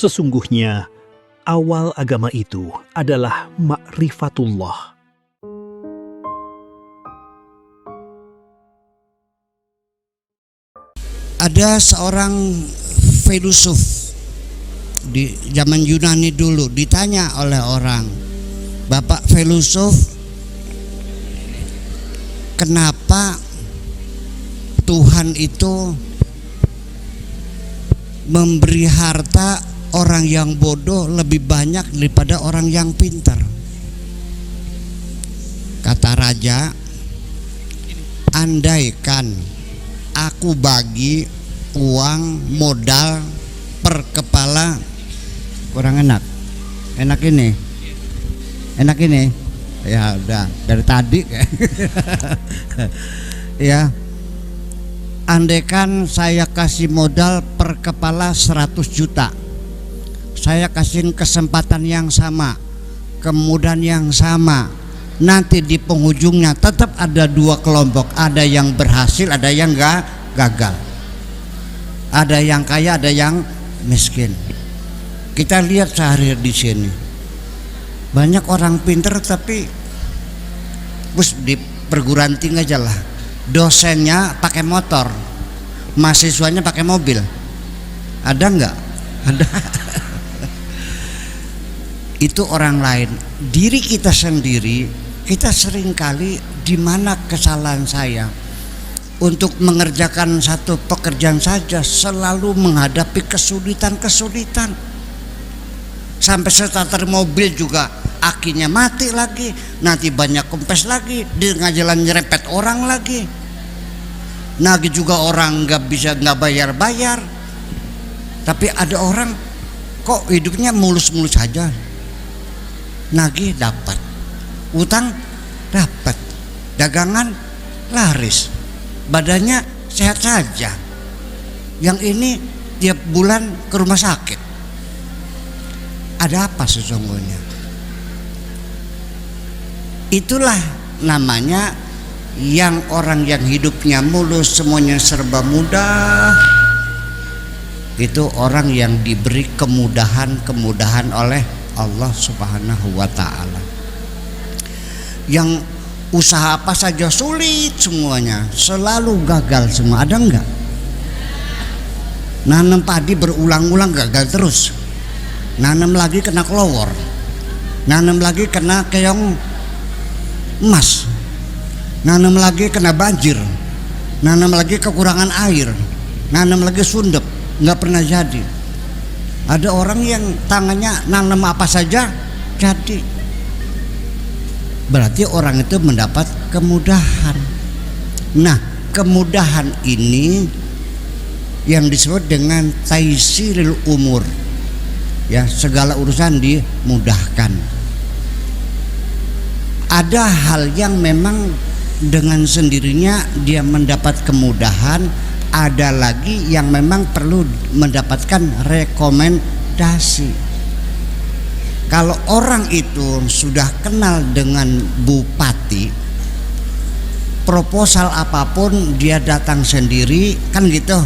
Sesungguhnya, awal agama itu adalah ma'rifatullah. Ada seorang filosof di zaman Yunani dulu, ditanya oleh orang, "Bapak filosof, kenapa Tuhan itu memberi harta orang yang bodoh lebih banyak daripada orang yang pintar?" Kata raja, "Andaikan aku bagi uang modal per kepala," kurang enak ini ya udah dari tadi ya, andaikan saya kasih modal per kepala 100 juta, saya kasih kesempatan yang sama, kemudahan yang sama, nanti di penghujungnya tetap ada dua kelompok, ada yang berhasil, ada yang gagal, ada yang kaya, ada yang miskin. Kita lihat sehari di sini banyak orang pinter tapi bus di perguruan tinggi aja lah, dosennya pakai motor, mahasiswanya pakai mobil. Ada nggak? Ada. Itu orang lain. Diri kita sendiri, kita seringkali, di mana kesalahan saya untuk mengerjakan satu pekerjaan saja selalu menghadapi kesulitan. Sampai starter mobil juga akinya mati lagi, nanti banyak kempes lagi, di tengah jalan nyerempet orang lagi. Nagih juga orang nggak bayar. Tapi ada orang kok hidupnya mulus-mulus saja. Nagih dapat, utang dapat, dagangan laris, badannya sehat saja. Yang ini tiap bulan ke rumah sakit. Ada apa sesungguhnya? Itulah namanya yang orang yang hidupnya mulus, semuanya serba mudah. Itu orang yang diberi kemudahan oleh Allah Subhanahu wa ta'ala. Yang usaha apa saja sulit semuanya, selalu gagal semua. Ada enggak? Nanam padi berulang-ulang gagal terus. Nanam lagi kena kelowor, nanam lagi kena keong emas, nanam lagi kena banjir, nanam lagi kekurangan air, nanam lagi sundep, nggak pernah jadi. Ada orang yang tangannya nanam apa saja jadi. Berarti orang itu mendapat kemudahan. Nah, kemudahan ini yang disebut dengan taisiril umur. Ya, segala urusan dimudahkan. Ada hal yang memang dengan sendirinya dia mendapat kemudahan, ada lagi yang memang perlu mendapatkan rekomendasi. Kalau orang itu sudah kenal dengan bupati, proposal apapun dia datang sendiri, kan gitu,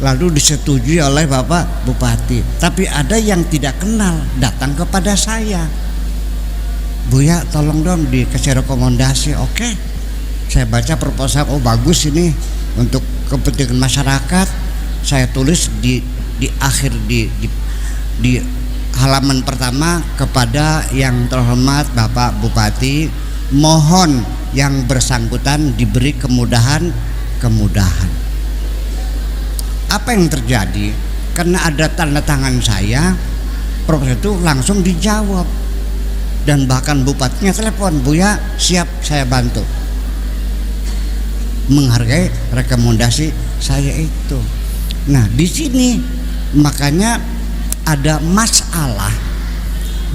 lalu disetujui oleh Bapak Bupati. Tapi ada yang tidak kenal, datang kepada saya, "Buya, tolong dong dikasih rekomendasi." Oke, saya baca proposal, oh bagus ini untuk kepentingan masyarakat. Saya tulis di akhir di halaman pertama, kepada yang terhormat Bapak Bupati, mohon yang bersangkutan diberi kemudahan. Apa yang terjadi? Karena ada tanda tangan saya, proposal itu langsung dijawab, dan bahkan bupatinya telepon, "Buya, siap, saya bantu." Menghargai rekomendasi saya itu. Nah, di sini makanya ada masalah.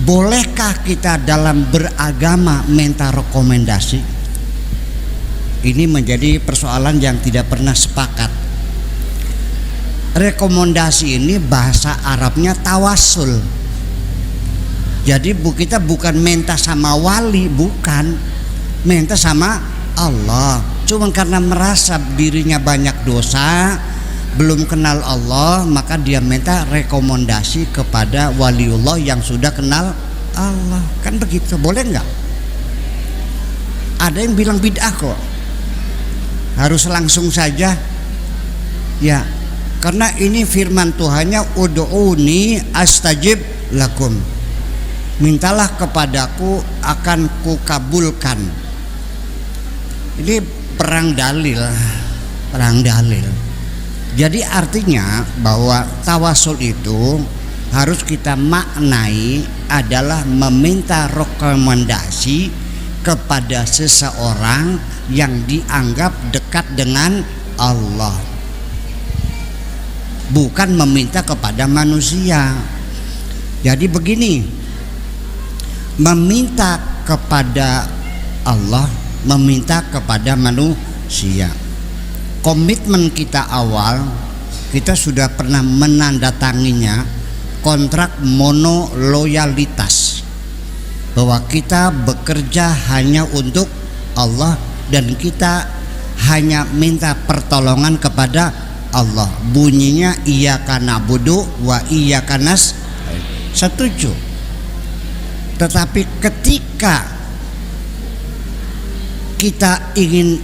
Bolehkah kita dalam beragama minta rekomendasi? Ini menjadi persoalan yang tidak pernah sepakat. Rekomendasi ini bahasa Arabnya tawasul. Jadi kita bukan minta sama wali, bukan, minta sama Allah. Cuman karena merasa dirinya banyak dosa, belum kenal Allah, maka dia minta rekomendasi kepada waliullah yang sudah kenal Allah. Kan begitu, boleh nggak? Ada yang bilang bid'ah kok, harus langsung saja. Ya, karena ini firman Tuhannya, ud'uni astajib lakum, mintalah kepadaku akan kukabulkan. Ini perang dalil. Jadi artinya bahwa tawasul itu harus kita maknai adalah meminta rekomendasi kepada seseorang yang dianggap dekat dengan Allah, bukan meminta kepada manusia. Jadi begini, meminta kepada Allah, meminta kepada manusia. Komitmen kita awal, kita sudah pernah menandatanginya kontrak monoloyalitas, bahwa kita bekerja hanya untuk Allah dan kita hanya minta pertolongan kepada Allah. Bunyinya iyyaka na'budu wa iyyaka nasta'in. Setuju. Tetapi ketika kita ingin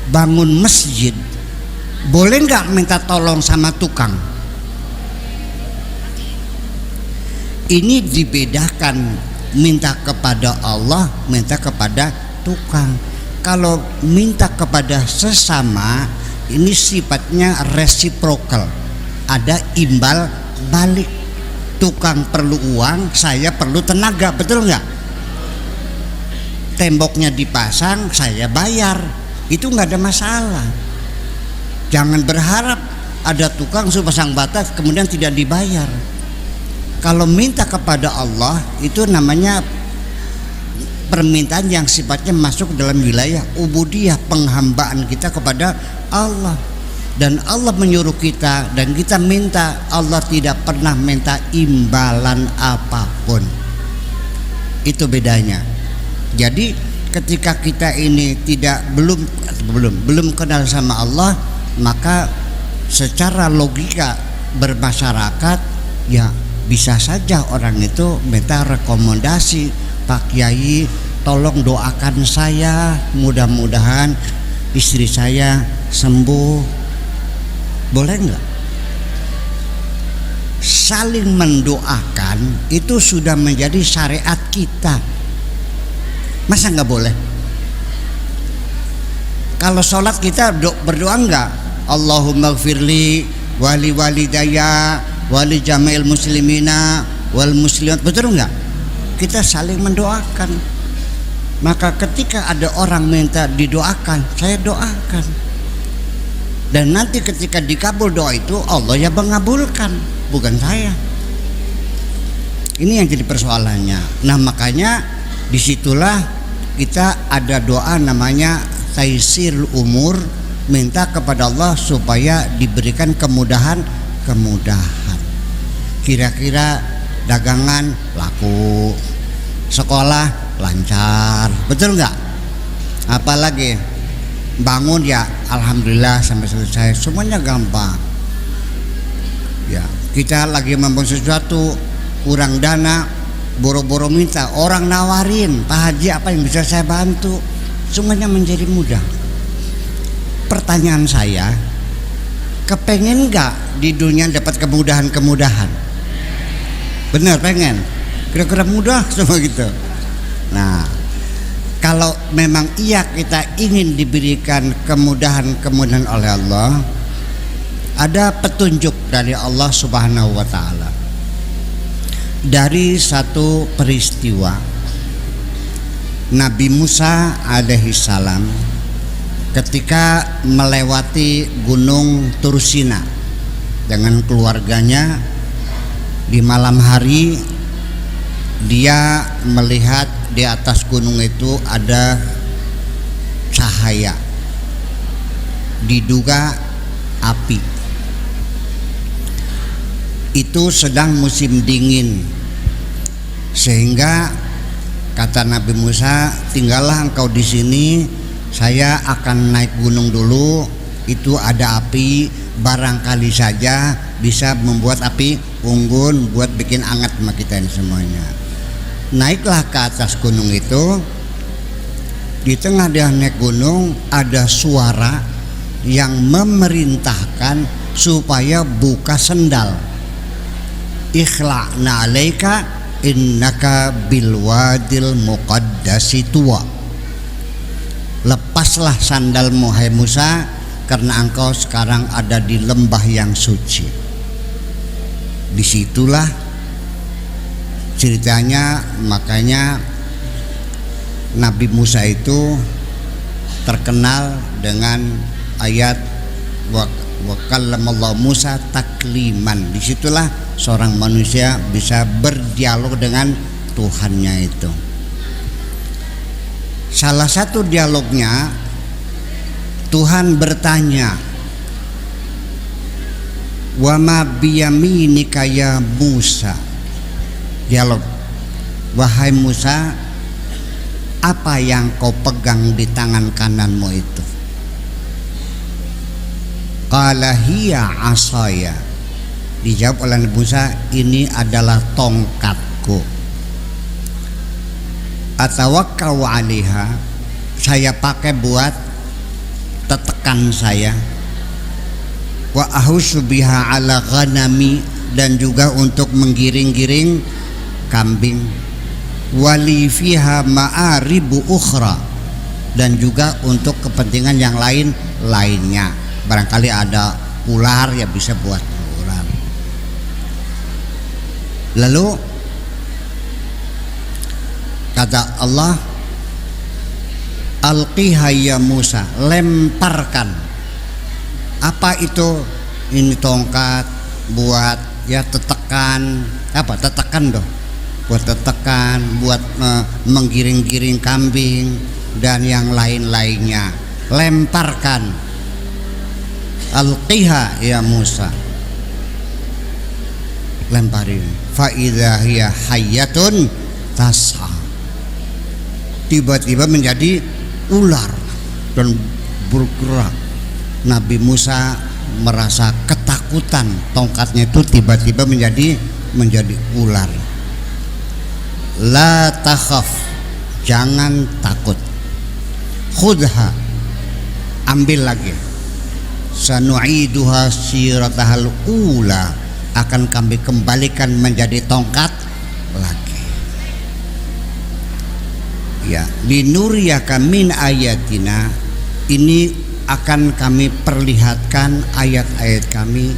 bangun masjid, boleh nggak minta tolong sama tukang? Ini dibedakan, minta kepada Allah, minta kepada tukang. Kalau minta kepada sesama, ini sifatnya resiprokal, ada imbal balik. Tukang perlu uang, saya perlu tenaga, betul nggak? Temboknya dipasang, saya bayar, itu nggak ada masalah. Jangan berharap ada tukang suruh pasang batas kemudian tidak dibayar. Kalau minta kepada Allah itu namanya permintaan yang sifatnya masuk dalam wilayah ubudiyah, penghambaan kita kepada Allah. Dan Allah menyuruh kita dan kita minta, Allah tidak pernah minta imbalan apapun. Itu bedanya. Jadi ketika kita ini belum kenal sama Allah, maka secara logika bermasyarakat ya bisa saja orang itu minta rekomendasi, Pak Kiai tolong doakan saya, mudah-mudahan istri saya sembuh. Boleh nggak? Saling mendoakan itu sudah menjadi syariat kita. Masa nggak boleh? Kalau sholat kita berdoa nggak? Allahumma gfirli wali walidaya wali jamil muslimina wal muslimat, betul nggak? Kita saling mendoakan. Maka ketika ada orang minta didoakan, saya doakan. Dan nanti ketika dikabul doa itu, Allah yang mengabulkan, bukan saya. Ini yang jadi persoalannya. Nah makanya disitulah kita ada doa namanya taisirul umur, minta kepada Allah supaya diberikan kemudahan. Kira-kira dagangan laku, sekolah lancar, betul nggak? Apalagi bangun ya alhamdulillah sampai selesai, semuanya gampang. Ya, kita lagi membangun sesuatu kurang dana, boro-boro minta, orang nawarin, Pak Haji apa yang bisa saya bantu, semuanya menjadi mudah. Pertanyaan saya, kepengen nggak di dunia dapat kemudahan? Bener pengen? Kira-kira mudah semua gitu. Nah, kalau memang iya kita ingin diberikan kemudahan oleh Allah, ada petunjuk dari Allah Subhanahu wa taala. Dari satu peristiwa Nabi Musa alaihi salam ketika melewati Gunung Tursina dengan keluarganya, di malam hari dia melihat di atas gunung itu ada cahaya, diduga api. Itu sedang musim dingin, sehingga kata Nabi Musa, tinggallah engkau di sini, saya akan naik gunung dulu, itu ada api, barangkali saja bisa membuat api unggun buat bikin anget sama kita ini semuanya. Naiklah ke atas gunung itu. Di tengah dia naik gunung ada suara yang memerintahkan supaya buka sendal. Ikhla'na alaika innaka bilwadil muqaddasi tuwa. Lepaslah sandalmu hai Musa, karena engkau sekarang ada di lembah yang suci. Disitulah ceritanya, makanya Nabi Musa itu terkenal dengan ayat wa kallamallahu Musa takliman. Disitulah seorang manusia bisa berdialog dengan Tuhannya itu. Salah satu dialognya, Tuhan bertanya, wa ma biyaminika ya Musa. Dialog, wahai Musa, apa yang kau pegang di tangan kananmu itu? Qala hiya asaya. Dijawab oleh Nabi Musa, ini adalah tongkatku. Atawakkau 'alaiha, saya pakai buat tetekan saya. Wa ahussu biha 'ala ghanami, dan juga untuk menggiring-giring kambing. Wali fiha ma'aribu ukhra, dan juga untuk kepentingan yang lainnya. Barangkali ada ular ya bisa buat ular. Lalu kata Allah, alqiha ya Musa, lemparkan. Apa itu? Ini tongkat buat ya tetekan, apa tetekan doh, buat tetekan, buat menggiring-giring kambing dan yang lain-lainnya. Lemparkan. Alqiha ya Musa, lemparin. Fa idza hiya hayyatun tas'a, tiba-tiba menjadi ular dan bergerak. Nabi Musa merasa ketakutan, tongkatnya itu tiba-tiba menjadi ular. La takhaf, jangan takut. Khudha, ambil lagi. Sanu'iduha siratahal ula, akan kami kembalikan menjadi tongkat lagi. Ya, linuriyaka min ayatina, ini akan kami perlihatkan ayat-ayat kami,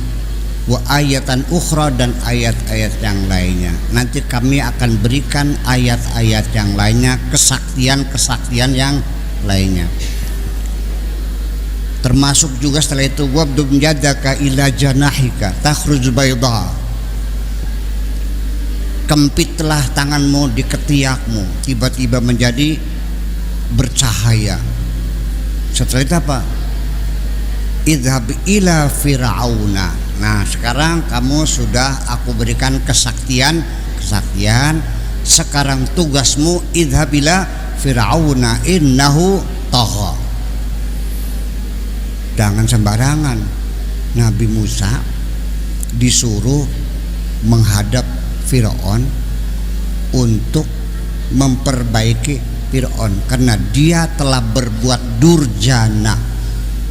wa ayatan ukhra, dan ayat-ayat yang lainnya. Nanti kami akan berikan ayat-ayat yang lainnya, kesaktian yang lainnya. Termasuk juga setelah itu, wabdum yadaka ila janahika takhruj bayda, kempitlah tanganmu di ketiakmu, tiba-tiba menjadi bercahaya. Setelah itu apa? Idhab ila fir'auna. Nah, sekarang kamu sudah aku berikan kesaktian. Sekarang tugasmu idhab ila fir'auna innahu tagha. Jangan sembarangan. Nabi Musa disuruh menghadap Fir'aun untuk memperbaiki Fir'aun, karena dia telah berbuat durjana.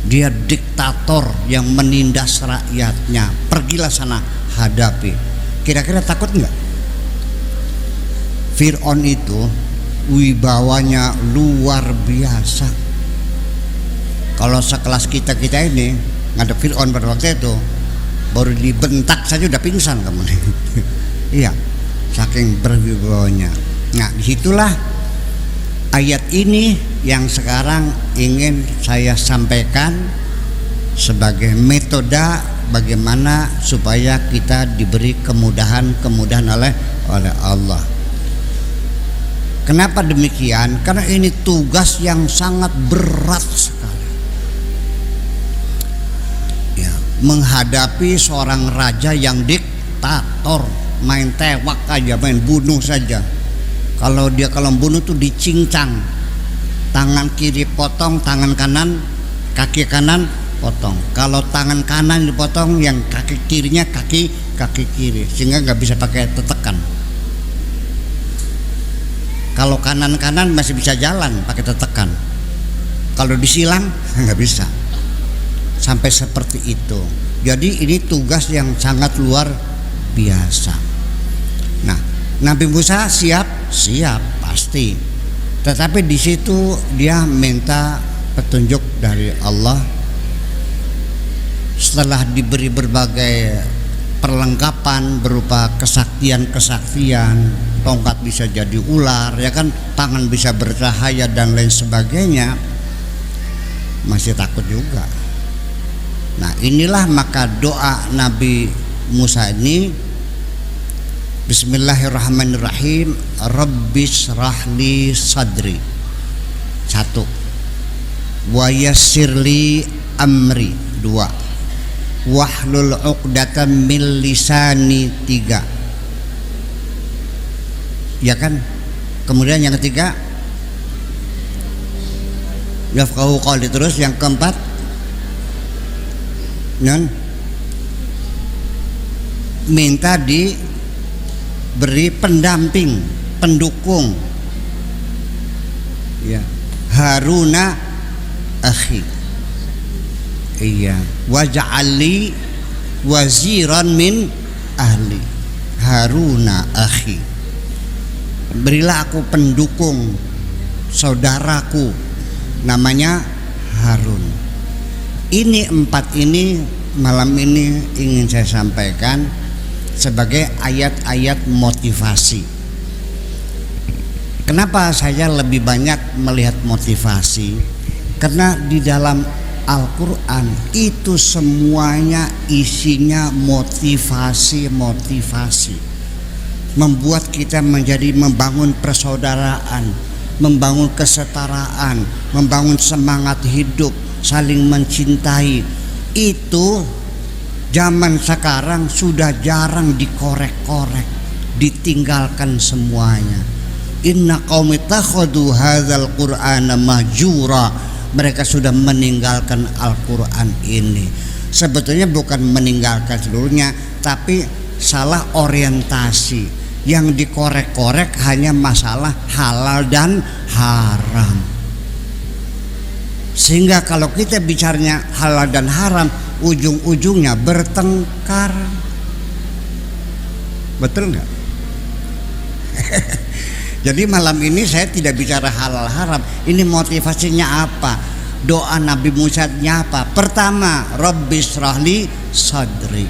Dia diktator yang menindas rakyatnya. Pergilah sana, hadapi. Kira-kira takut enggak? Fir'aun itu wibawanya luar biasa. Kalau sekelas kita ini ngadep Fir'aun pada waktu itu, baru dibentak saja udah pingsan kamu nih. Iya, saking berwibawanya. Nah, disitulah ayat ini yang sekarang ingin saya sampaikan sebagai metode bagaimana supaya kita diberi kemudahan oleh Allah. Kenapa demikian? Karena ini tugas yang sangat berat sekali. Ya, menghadapi seorang raja yang diktator, main tewak aja, main bunuh saja. Kalau bunuh tuh dicincang, tangan kiri potong, tangan kanan, kaki kanan potong. Kalau tangan kanan dipotong, yang kaki kirinya kaki kiri, sehingga nggak bisa pakai tetekan. Kalau kanan masih bisa jalan pakai tetekan. Kalau disilang nggak bisa. Sampai seperti itu. Jadi ini tugas yang sangat luar biasa. Nah, Nabi Musa siap pasti. Tetapi di situ dia minta petunjuk dari Allah. Setelah diberi berbagai perlengkapan berupa kesaktian, tongkat bisa jadi ular, ya kan, tangan bisa bercahaya dan lain sebagainya, masih takut juga. Nah, inilah maka doa Nabi Musa ini, Bismillahirrahmanirrahim, Rabbis rahli sadri. 1. Wa yassirli amri. 2. Wahlul 'uqdatam min lisani. 3. Ya kan? Kemudian yang ketiga, yafqahu qawli. Terus yang keempat, minta diberi pendamping, pendukung, ya, Haruna akhi. Iya, waj'alli waziran min ahli. Haruna akhi, berilah aku pendukung saudaraku, namanya Harun. Ini 4 ini malam ini ingin saya sampaikan sebagai ayat-ayat motivasi. Kenapa saya lebih banyak melihat motivasi? Karena di dalam Al-Quran itu semuanya isinya motivasi, membuat kita menjadi membangun persaudaraan, membangun kesetaraan, membangun semangat hidup, saling mencintai. Itu zaman sekarang sudah jarang dikorek-korek, ditinggalkan semuanya. Inna qaumi takhadu hadzal qur'ana mahjura. Mereka sudah meninggalkan Al-Quran ini. Sebetulnya bukan meninggalkan seluruhnya, tapi salah orientasi. Yang dikorek-korek hanya masalah halal dan haram. Sehingga kalau kita bicaranya halal dan haram, ujung-ujungnya bertengkar. Betul nggak? Jadi malam ini saya tidak bicara halal haram. Ini motivasinya apa? Doa Nabi Musa apa? Pertama, Rabbis rahli sadri.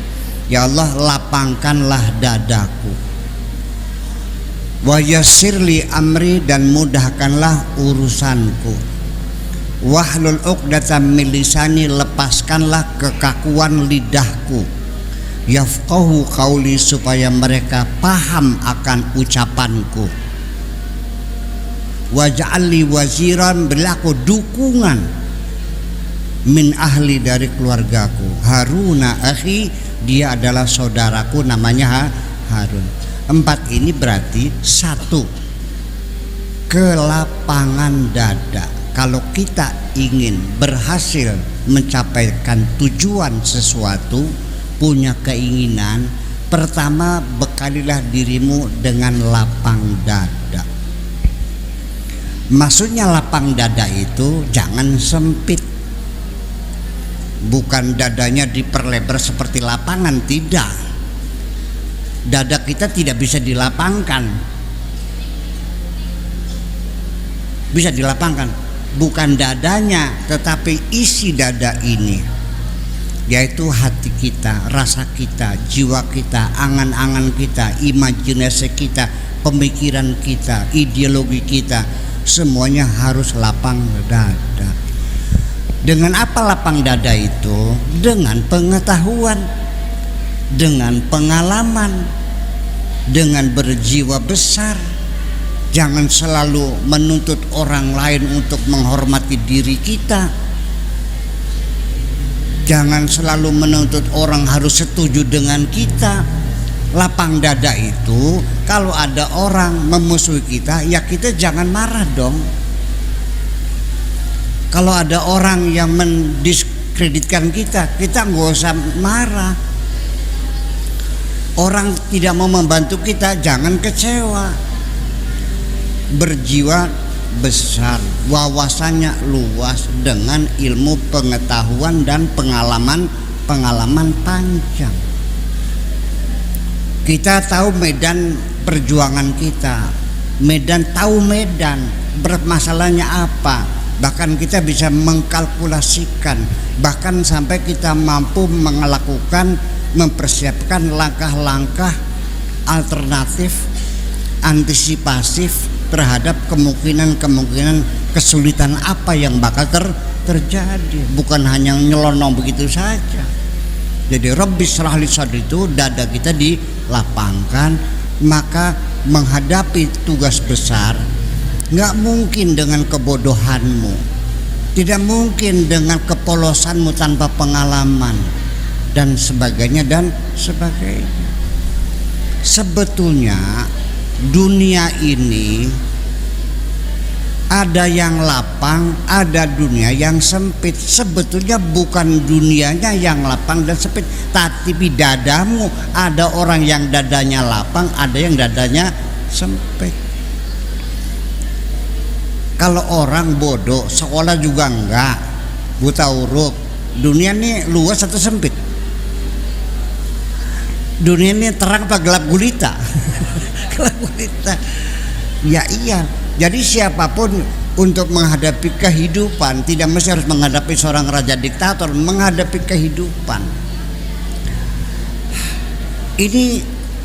Ya Allah, lapangkanlah dadaku. Wa yassirli amri, dan mudahkanlah urusanku. Wahlul 'uqdatam min lisani, lepaskanlah kekakuan lidahku. Yafqahu qauli, supaya mereka paham akan ucapanku. Waj'alli waziran, berlaku dukungan min ahli, dari keluargaku. Haruna akhi, dia adalah saudaraku, namanya Harun. 4 ini berarti 1, kelapangan dada. Kalau kita ingin berhasil mencapaikan tujuan sesuatu, punya keinginan, pertama bekalilah dirimu dengan lapang dada. Maksudnya lapang dada itu jangan sempit. Bukan dadanya diperlebar seperti lapangan, tidak. Dada kita tidak bisa dilapangkan. Bisa dilapangkan, bukan dadanya, tetapi isi dada ini, yaitu hati kita, rasa kita, jiwa kita, angan-angan kita, imajinasi kita, pemikiran kita, ideologi kita. Semuanya harus lapang dada. Dengan apa lapang dada itu? Dengan pengetahuan, dengan pengalaman, dengan berjiwa besar. Jangan selalu menuntut orang lain untuk menghormati diri kita. Jangan selalu menuntut orang harus setuju dengan kita. Lapang dada itu, kalau ada orang memusuhi kita, ya kita jangan marah dong. Kalau ada orang yang kreditkan kita nggak usah marah. Orang tidak mau membantu kita, jangan kecewa. Berjiwa besar, wawasannya luas dengan ilmu pengetahuan dan pengalaman panjang. Kita tahu medan perjuangan kita, tahu medan bermasalahnya apa, bahkan kita bisa mengkalkulasikan, bahkan sampai kita mampu mempersiapkan langkah-langkah alternatif antisipasif terhadap kemungkinan kesulitan apa yang bakal terjadi, bukan hanya nyelonong begitu saja. Jadi Rabbi shrah li sadri itu dada kita dilapangkan, maka menghadapi tugas besar nggak mungkin dengan kebodohanmu, tidak mungkin dengan kepolosanmu tanpa pengalaman dan sebagainya. Sebetulnya dunia ini ada yang lapang, ada dunia yang sempit. Sebetulnya bukan dunianya yang lapang dan sempit, tapi dadamu. Ada orang yang dadanya lapang, ada yang dadanya sempit. Kalau orang bodoh, sekolah juga enggak, buta huruf, dunia ini luas atau sempit? Dunia ini terang apa gelap gulita? Gelap gulita. Ya iya. Jadi siapapun untuk menghadapi kehidupan, tidak mesti harus menghadapi seorang raja diktator, menghadapi kehidupan. Ini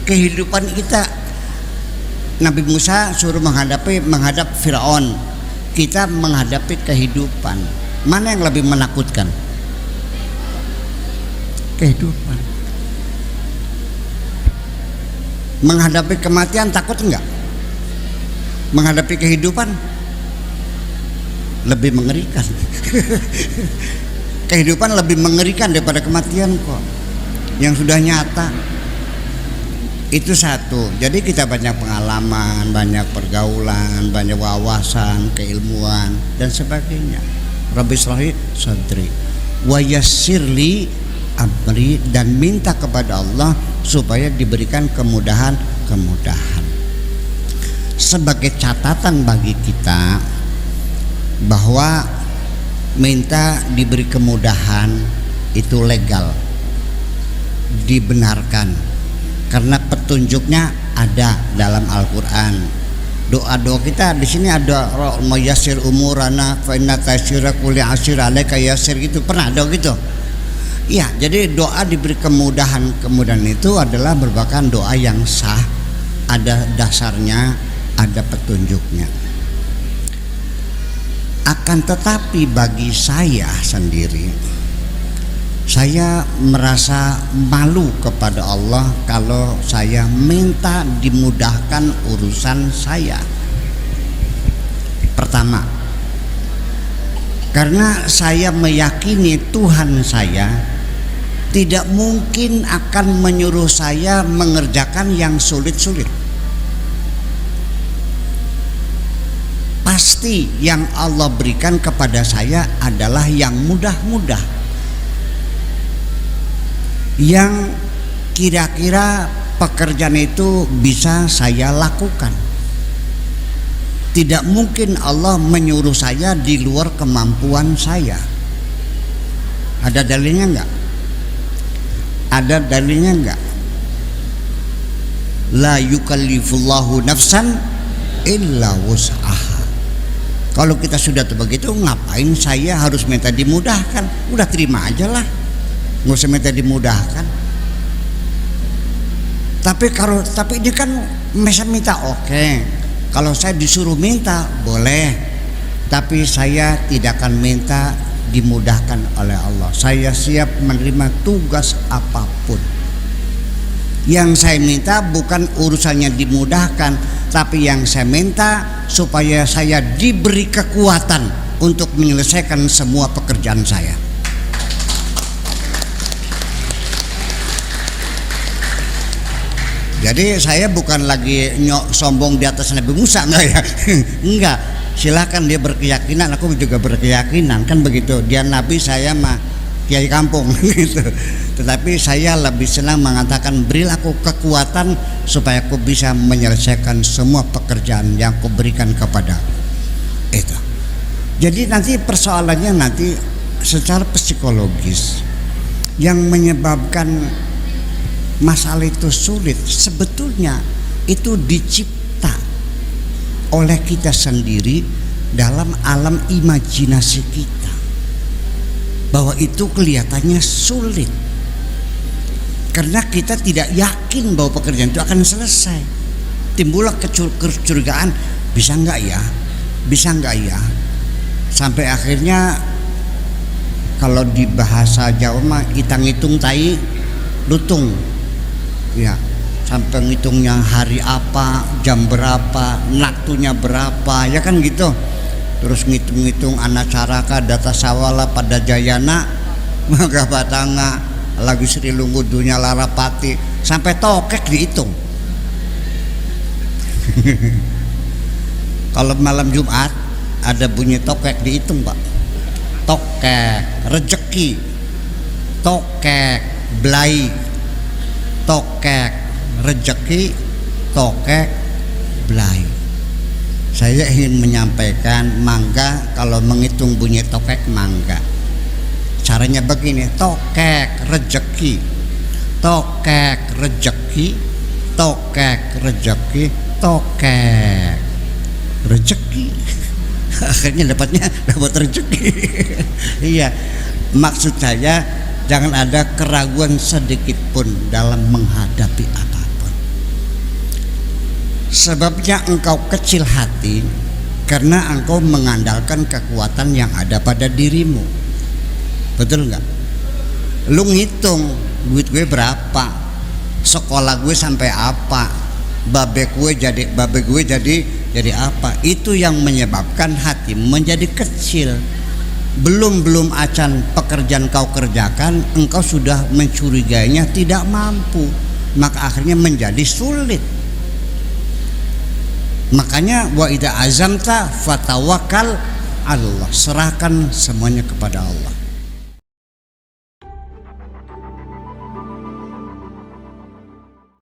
kehidupan kita. Nabi Musa suruh menghadap Firaun. Kita menghadapi kehidupan. Mana yang lebih menakutkan? Kehidupan. Menghadapi kematian takut enggak? Menghadapi kehidupan lebih mengerikan. Kehidupan lebih mengerikan daripada kematian kok, yang sudah nyata. Itu satu. Jadi kita banyak pengalaman, banyak pergaulan, banyak wawasan, keilmuan dan sebagainya. Rabbi shrah li sadri wa yassir li amri, dan minta kepada Allah supaya diberikan kemudahan. Sebagai catatan bagi kita bahwa minta diberi kemudahan itu legal, dibenarkan, karena petunjuknya ada dalam Al-Quran. Doa-doa kita di sini ada mayassir umurana fa inna tasyira kulli asir alaika yassir, gitu. Pernah ada gitu? Iya, jadi doa diberi kemudahan itu adalah merupakan doa yang sah, ada dasarnya, ada petunjuknya. Akan tetapi bagi saya sendiri, saya merasa malu kepada Allah kalau saya minta dimudahkan urusan saya. Pertama, karena saya meyakini Tuhan saya tidak mungkin akan menyuruh saya mengerjakan yang sulit-sulit. Pasti yang Allah berikan kepada saya adalah yang mudah-mudah, yang kira-kira pekerjaan itu bisa saya lakukan. Tidak mungkin Allah menyuruh saya di luar kemampuan saya. Ada dalilnya enggak? Ada dalilnya enggak? La yukallifullahu nafsan illa wus'aha. Kalau kita sudah begitu, ngapain saya harus minta dimudahkan? Udah terima aja lah, nggak usah minta dimudahkan. Tapi dia kan bisa minta, oke. Kalau saya disuruh minta boleh, tapi saya tidak akan minta dimudahkan oleh Allah. Saya siap menerima tugas apapun. Yang saya minta bukan urusannya dimudahkan, tapi yang saya minta supaya saya diberi kekuatan untuk menyelesaikan semua pekerjaan saya. Jadi saya bukan lagi sombong di atas Nabi Musa, enggak ya? Enggak. Silakan dia berkeyakinan, aku juga berkeyakinan, kan begitu. Dia nabi, saya mah kiai kampung gitu. Tetapi saya lebih senang mengatakan berilah aku kekuatan supaya aku bisa menyelesaikan semua pekerjaan yang aku berikan kepada itu. Jadi nanti persoalannya nanti secara psikologis yang menyebabkan masalah itu sulit sebetulnya itu dicipta oleh kita sendiri dalam alam imajinasi kita, bahwa itu kelihatannya sulit karena kita tidak yakin bahwa pekerjaan itu akan selesai. Timbullah kecurigaan, bisa nggak ya, sampai akhirnya kalau di bahasa Jawa mah hitung tai lutung ya, sampai ngitungnya hari apa, jam berapa, naktunya berapa, ya kan gitu. Terus ngitung-ngitung anak caraka data sawala pada jayana maka batanga lagi Sri Lungudunya Larapati sampai tokek dihitung. Kalau malam Jumat ada bunyi tokek dihitung, Pak. Tokek rejeki, tokek belai, tokek rejeki, tokek belai. Saya ingin menyampaikan, mangga kalau menghitung bunyi tokek mangga. Caranya begini, tokek rejeki, tokek rejeki, tokek rejeki, tokek rejeki. Akhirnya dapat rejeki. Iya, maksud saya jangan ada keraguan sedikit pun dalam menghadapi apapun. Sebabnya engkau kecil hati karena engkau mengandalkan kekuatan yang ada pada dirimu. Betul nggak? Lu ngitung duit gue berapa, sekolah gue sampai apa, babe gue jadi apa. Itu yang menyebabkan hati menjadi kecil. Belum acan pekerjaan kau kerjakan, engkau sudah mencurigainya tidak mampu, maka akhirnya menjadi sulit. Makanya wa idza azamta fatawakkal Allah, serahkan semuanya kepada Allah.